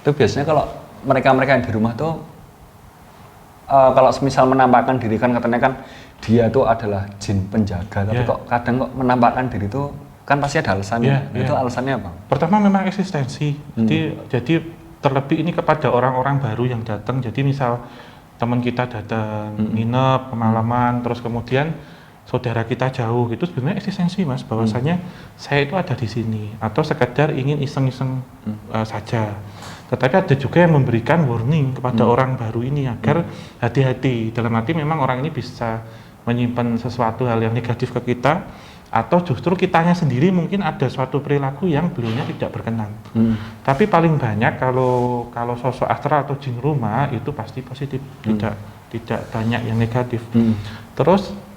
Itu biasanya kalau mereka-mereka yang di rumah tuh kalau semisal menampakkan diri kan katanya kan dia tuh adalah jin penjaga, tapi kok kadang kok menampakkan diri tuh kan pasti ada alasannya. Itu alasannya apa? Pertama memang eksistensi. Jadi terlebih ini kepada orang-orang baru yang datang. Jadi misal teman kita datang nginep pemalaman, terus kemudian saudara kita jauh, itu sebenarnya eksistensi mas, bahwasanya saya itu ada di sini atau sekedar ingin iseng-iseng saja. Tetapi ada juga yang memberikan warning kepada orang baru ini agar hati-hati. Dalam arti memang orang ini bisa menyimpan sesuatu hal yang negatif ke kita, atau justru kitanya sendiri mungkin ada suatu perilaku yang beliaunya tidak berkenan. Tapi paling banyak kalau sosok astral atau jin rumah itu pasti positif, tidak banyak yang negatif. Terus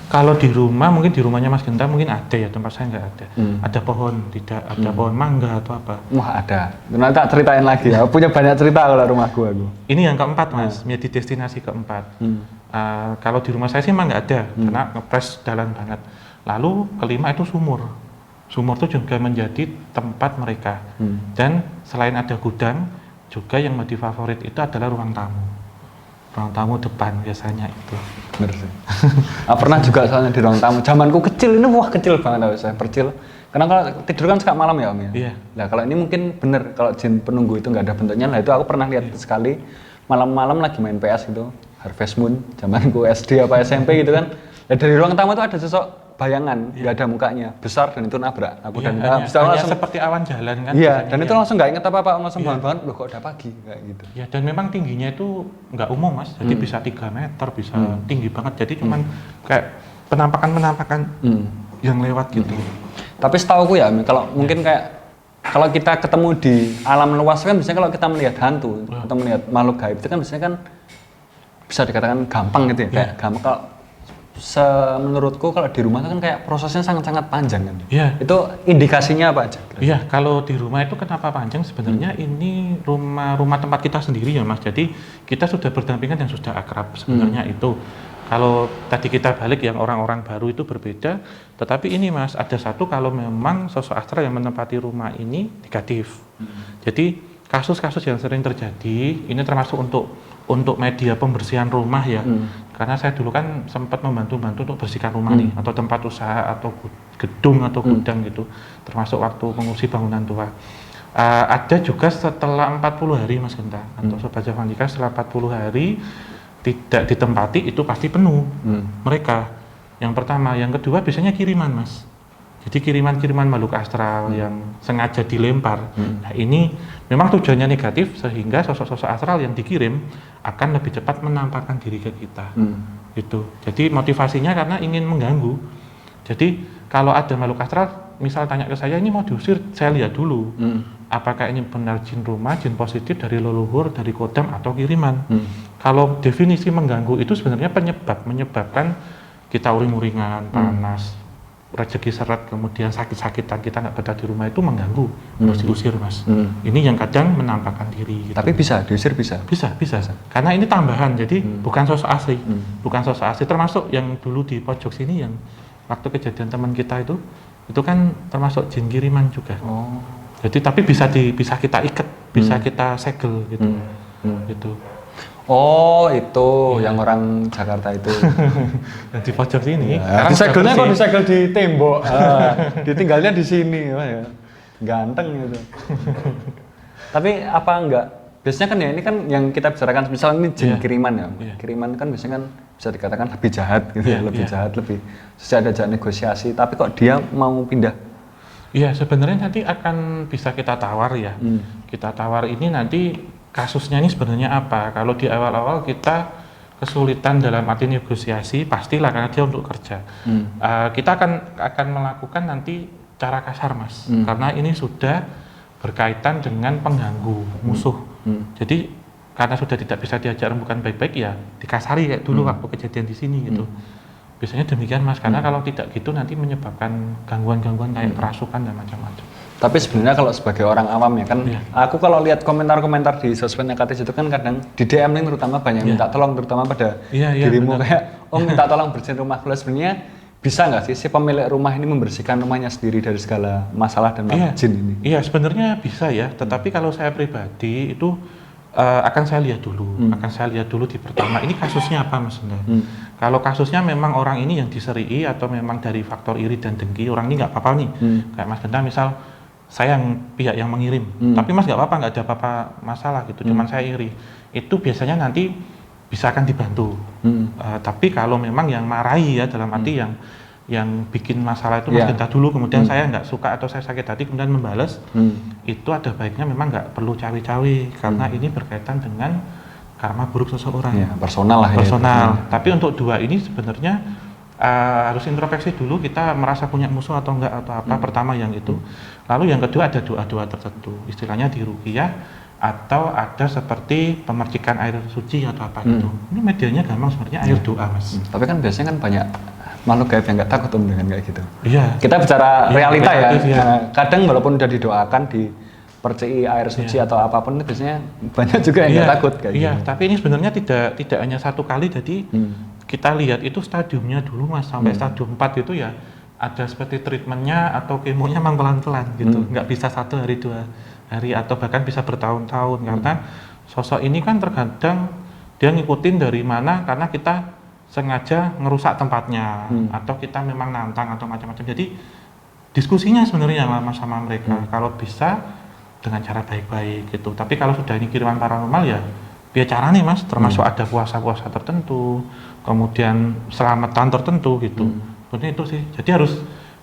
kalau di rumah, mungkin di rumahnya Mas Genta mungkin ada ya, tempat saya nggak ada. Ada pohon, tidak ada pohon mangga atau apa. Wah ada, nanti tak ceritain lagi ya, punya banyak cerita kalau rumahku aku. Ini yang keempat mas, menjadi destinasi keempat. Kalau di rumah saya sih emang nggak ada, karena ngepres dalan banget. Lalu kelima itu sumur. Sumur itu juga menjadi tempat mereka. Dan selain ada gudang, juga yang menjadi favorit itu adalah ruang tamu. Ruang tamu depan biasanya itu. Bener sih. Pernah juga soalnya di ruang tamu. Zamanku kecil ini wah kecil banget saya percil. Karena kalau tidur kan suka malam ya om ya. Iya. Nah kalau ini mungkin bener kalau jin penunggu itu nggak ada bentuknya. Nah itu aku pernah lihat sekali malam-malam lagi main PS gitu. Harvest Moon. Zamanku SD apa SMP gitu kan. Nah, dari ruang tamu itu ada sosok bayangan, nggak ada mukanya, besar dan itu nabrak aku dan hanya langsung seperti awan jalan kan. Iya, dan itu langsung nggak inget apa-apa, langsung bangun-bangun, loh kok udah pagi, kayak gitu. Ya, dan memang tingginya itu nggak umum mas, jadi bisa 3 meter, bisa tinggi banget, jadi cuman kayak penampakan yang lewat gitu. Tapi setauku ya, kalau mungkin kayak kalau kita ketemu di alam luas kan biasanya kalau kita melihat hantu atau melihat makhluk gaib itu kan biasanya kan bisa dikatakan gampang gitu ya, kayak gampang. Kalau menurutku kalau di rumah itu kan kayak prosesnya sangat-sangat panjang kan. Iya. Itu indikasinya apa aja? Iya, kalau di rumah itu kenapa panjang? Sebenarnya ini rumah tempat kita sendiri ya mas. Jadi kita sudah berdampingan dan sudah akrab sebenarnya itu. Kalau tadi kita balik yang orang-orang baru itu berbeda. Tetapi ini mas, ada satu kalau memang sosok astral yang menempati rumah ini negatif. Jadi kasus-kasus yang sering terjadi ini termasuk untuk media pembersihan rumah ya. Karena saya dulu kan sempat membantu-bantu untuk bersihkan rumah nih, atau tempat usaha, atau gedung, atau gudang gitu, termasuk waktu mengurus bangunan tua. Ada juga setelah 40 hari Mas Genta, atau Sobat Javanika setelah 40 hari tidak ditempati, itu pasti penuh mereka. Yang pertama, yang kedua biasanya kiriman Mas. Jadi kiriman-kiriman makhluk astral yang sengaja dilempar. Nah ini memang tujuannya negatif sehingga sosok-sosok astral yang dikirim akan lebih cepat menampakkan diri ke kita. Gitu. Jadi motivasinya karena ingin mengganggu. Jadi kalau ada makhluk astral, misal tanya ke saya ini mau diusir, saya lihat dulu. Apakah ini benar jin rumah, jin positif dari leluhur, dari kodam atau kiriman. Kalau definisi mengganggu itu sebenarnya menyebabkan kita uring-uringan, panas, rezeki seret, kemudian sakit-sakitan, kita nggak betah di rumah, itu mengganggu, harus diusir mas. Ini yang kadang menampakkan diri gitu. Tapi bisa diusir, bisa karena ini tambahan, jadi bukan sosok asli. Bukan sosok asli, termasuk yang dulu di pojok sini yang waktu kejadian teman kita itu kan termasuk jin kiriman juga. Jadi tapi bisa kita ikat, bisa kita segel gitu. Gitu. Oh itu yang orang Jakarta itu. Di pojok sini. Disegelnya kok disegel di tembok. Ditinggalnya di sini, ya. Ganteng gitu. Tapi apa enggak? Biasanya kan ya ini kan yang kita bicarakan misalnya ini jin kiriman ya. Kiriman kan biasanya kan bisa dikatakan lebih jahat gitu ya, lebih jahat, lebih ada jahat negosiasi. Tapi kok dia mau pindah? Iya sebenarnya nanti akan bisa kita tawar ya. Kita tawar ini nanti kasusnya ini sebenarnya apa? Kalau di awal-awal kita kesulitan dalam arti negosiasi, pastilah karena dia untuk kerja. Kita akan melakukan nanti cara kasar mas, karena ini sudah berkaitan dengan pengganggu musuh. Jadi karena sudah tidak bisa diajar bukan baik-baik ya dikasari kayak dulu waktu kejadian di sini gitu. Biasanya demikian mas, karena kalau tidak gitu nanti menyebabkan gangguan-gangguan kayak kerasukan dan macam-macam. Tapi sebenarnya kalau sebagai orang awam ya kan, aku kalau lihat komentar-komentar di sosmednya Katis itu kan kadang di DM nih terutama banyak minta tolong terutama pada dirimu kayak minta tolong bersihin rumah. Sebenarnya bisa nggak sih si pemilik rumah ini membersihkan rumahnya sendiri dari segala masalah dan jin ini? Iya, sebenarnya bisa ya. Tetapi kalau saya pribadi itu akan saya lihat dulu di pertama. Ini kasusnya apa Mas? Kalau kasusnya memang orang ini yang diserii atau memang dari faktor iri dan dengki, orang ini nggak apa-apa nih. Kayak Mas Genta misal, saya yang pihak yang mengirim, tapi Mas nggak apa-apa, nggak ada apa-apa masalah gitu. Cuman saya iri. Itu biasanya nanti bisa akan dibantu. Tapi kalau memang yang marahi ya dalam arti yang bikin masalah itu Mas Genta dulu, kemudian saya nggak suka atau saya sakit hati kemudian membalas, itu ada baiknya memang nggak perlu cawe-cawe karena ini berkaitan dengan karma buruk seseorang. Ya, personal lah. Personal. Ya. Tapi untuk dua ini sebenarnya harus introspeksi dulu, kita merasa punya musuh atau enggak atau apa. Pertama yang itu. Lalu yang kedua ada doa-doa tertentu. Istilahnya di ruqyah atau ada seperti pemercikan air suci atau apa gitu. Ini medianya gampang sebenarnya air doa Mas. Tapi kan biasanya kan banyak makhluk gaib yang nggak takut dengan kayak gitu. Iya. Kita bicara realita ya. Kadang walaupun udah didoakan diperciki air suci atau apapun itu biasanya banyak juga yang nggak takut kayak gitu. Tapi ini sebenarnya tidak hanya satu kali, jadi kita lihat itu stadiumnya dulu Mas, sampai stadium 4 itu ya ada seperti treatmentnya atau kemonya memang pelan-pelan gitu, nggak bisa 1 hari 2 hari atau bahkan bisa bertahun-tahun karena sosok ini kan terkadang dia ngikutin dari mana karena kita sengaja ngerusak tempatnya atau kita memang nantang atau macam-macam. Jadi diskusinya sebenarnya lama sama mereka kalau bisa dengan cara baik-baik gitu. Tapi kalau sudah ini kiriman paranormal ya biar cara nih Mas, termasuk ada puasa-puasa tertentu, kemudian selamatan tertentu gitu. Sebenarnya itu sih. Jadi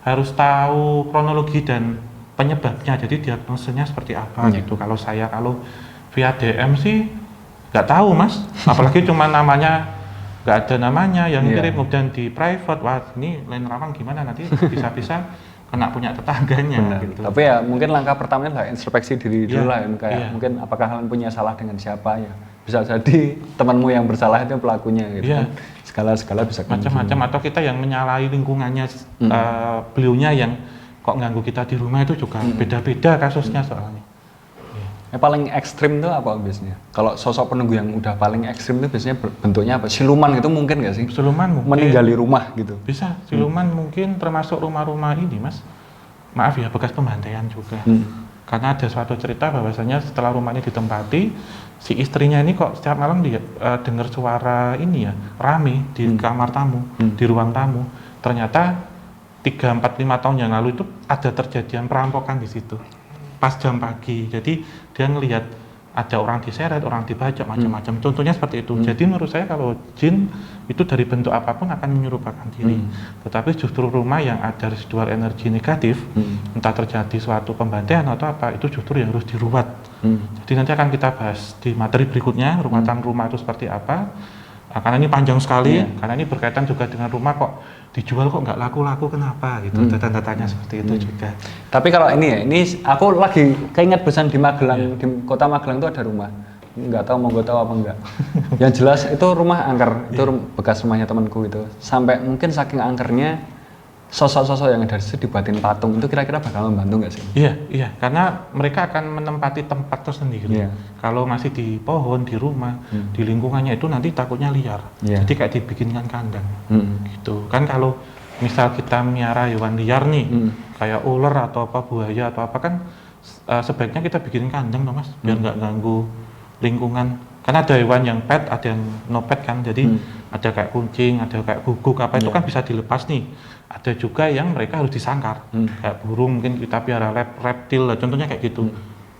harus tahu kronologi dan penyebabnya. Jadi diagnosenya seperti apa gitu. Kalau via DM sih nggak tahu Mas. Apalagi cuma namanya nggak ada namanya yang kirim kemudian di private. Wah ini lain rawang gimana nanti bisa-bisa kena punya tetangganya gitu. Tapi ya mungkin langkah pertamanya lah introspeksi diri dulu lah ya. Mungkin apakah kalian punya salah dengan siapa ya. Bisa jadi temanmu yang bersalah itu pelakunya gitu. Segala bisa macam-macam atau kita yang menyalahi lingkungannya beliaunya yang kok ganggu kita di rumah itu juga beda-beda kasusnya soalnya. Yang paling ekstrim itu apa biasanya? Kalau sosok penunggu yang udah paling ekstrim itu biasanya bentuknya apa? Siluman gitu mungkin nggak sih? Siluman mungkin. Meninggali rumah gitu. Bisa, siluman mungkin termasuk rumah-rumah ini Mas. Maaf ya, bekas pembantaian juga. Karena ada suatu cerita bahwasanya setelah rumah ini ditempati, si istrinya ini kok setiap malam dia dengar suara ini ya, rame di kamar tamu, di ruang tamu. Ternyata 3, 4, 5 tahun yang lalu itu ada terjadian perampokan di situ. Pas jam pagi, jadi dia ngelihat ada orang diseret, orang dibajak, macam-macam. Contohnya seperti itu. Jadi menurut saya kalau jin itu dari bentuk apapun akan menyerupakan diri. Tetapi justru rumah yang ada residual energi negatif, entah terjadi suatu pembantaian atau apa, itu justru yang harus diruat. Jadi nanti akan kita bahas di materi berikutnya, ruatan rumah itu seperti apa. Karena ini panjang sekali, karena ini berkaitan juga dengan rumah kok dijual kok nggak laku-laku kenapa gitu, tanda-tandanya seperti itu juga. Tapi kalau ini aku lagi keinget pesan di Magelang, di kota Magelang itu ada rumah, nggak tahu mau gue tahu apa enggak. Yang jelas itu rumah angker, itu bekas rumahnya temanku itu. Sampai mungkin saking angkernya sosok-sosok yang ada di situ dibuatin patung, itu kira-kira bakal membantu nggak sih? Iya, karena mereka akan menempati tempat tersendiri. Kalau masih di pohon, di rumah, di lingkungannya itu nanti takutnya liar. Jadi kayak dibikinkan kandang, gitu. Kan kalau misal kita miara hewan liar nih, kayak ular atau apa, buaya atau apa kan, sebaiknya kita bikin kandang, Mas, biar nggak ganggu lingkungan. Karena ada hewan yang pet, ada yang no pet kan, jadi ada kayak kucing, ada kayak guguk apa itu kan bisa dilepas nih. Ada juga yang mereka harus disangkar, kayak burung mungkin kita piara reptil, contohnya kayak gitu.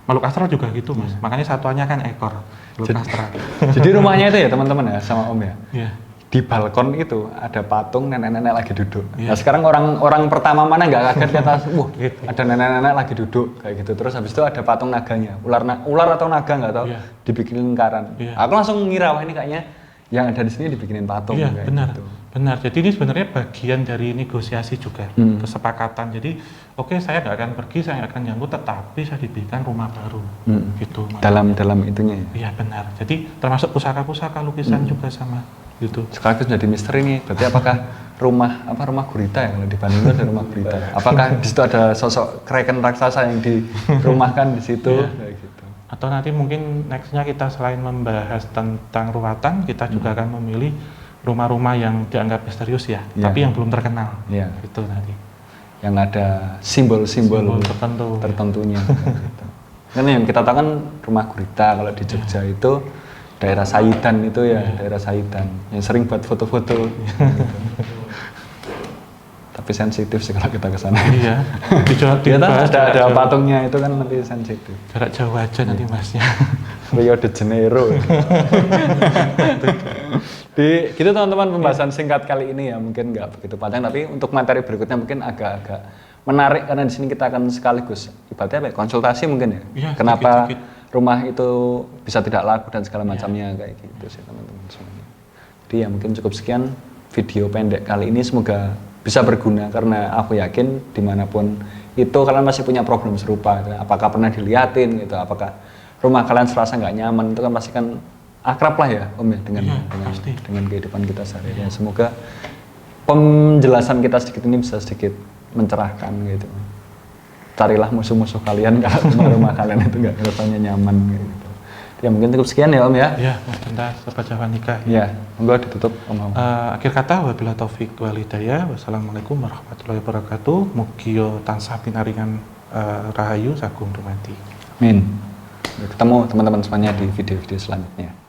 Makhluk astral juga gitu Mas, makanya satuannya kan ekor, makhluk astral. Jadi rumahnya itu ya teman-teman ya sama Om ya? Iya. Di balkon itu ada patung nenek-nenek lagi duduk. Nah sekarang orang pertama mana nggak kaget di atas, wah ada nenek-nenek lagi duduk kayak gitu. Terus habis itu ada patung naganya, ular atau naga nggak tahu, dibikin lingkaran. Aku langsung ngira wah ini kayaknya yang ada di sini dibikinin patung. Iya benar, gitu. Benar. Jadi ini sebenarnya bagian dari negosiasi juga, kesepakatan. Jadi oke, saya nggak akan pergi, saya nggak akan ganggu, tetapi saya diberikan rumah baru, gitu. Dalam itunya ya. Iya benar. Jadi termasuk pusaka-pusaka lukisan juga sama. Gitu. Sekaligus jadi misteri nih. Berarti apakah rumah gurita ya, kalau di Bandung itu ada rumah gurita. Apakah di situ ada sosok kraken raksasa yang dirumahkan di situ? Kayak gitu. Atau nanti mungkin nextnya kita selain membahas tentang ruatan, kita juga akan memilih rumah-rumah yang dianggap misterius ya, Iya. tapi yang belum terkenal. Iya. Itu tadi. Yang ada simbol-simbol Tertentu. tertentunya. Gitu. Kan yang kita tahu kan rumah gurita kalau di Jogja itu daerah Saidan itu ya, daerah Saidan yang sering buat foto-foto. Gitu. Tapi sensitif sih kalau kita ke sana. Iya. Ternyata ada jauh. patungnya itu kan nanti sensitif. Jarak jauh aja nanti masnya. Rio de Janeiro. Gitu teman-teman pembahasan singkat kali ini ya mungkin nggak begitu panjang tapi untuk materi berikutnya mungkin agak-agak menarik karena di sini kita akan sekaligus ibaratnya apa ya, konsultasi mungkin ya. Iya, Kenapa sedikit-sedikit. rumah itu bisa tidak laku dan segala macamnya kayak gitu sih teman-teman semuanya. Jadi ya mungkin cukup sekian video pendek kali ini semoga bisa berguna karena aku yakin dimanapun itu kalian masih punya problem serupa gitu. Apakah pernah diliatin gitu, apakah rumah kalian serasa nggak nyaman itu kan pasti kan akrab lah ya Om ya dengan kehidupan kita sehari-hari. Semoga penjelasan kita sedikit ini bisa sedikit mencerahkan gitu. Carilah musuh-musuh kalian kalau rumah kalian itu nggak rasanya nyaman gitu. Ya mungkin cukup sekian ya Om ya. Ya, Mas Denda, Sobat Jawa Nikah. Ya, monggo ditutup Om. Akhir kata wabillahi taufik wal hidayah. Wassalamualaikum warahmatullahi wabarakatuh. Mugia tansah pinaringan rahayu sagung dumadi. Amin. Ketemu teman-teman semuanya di video-video selanjutnya.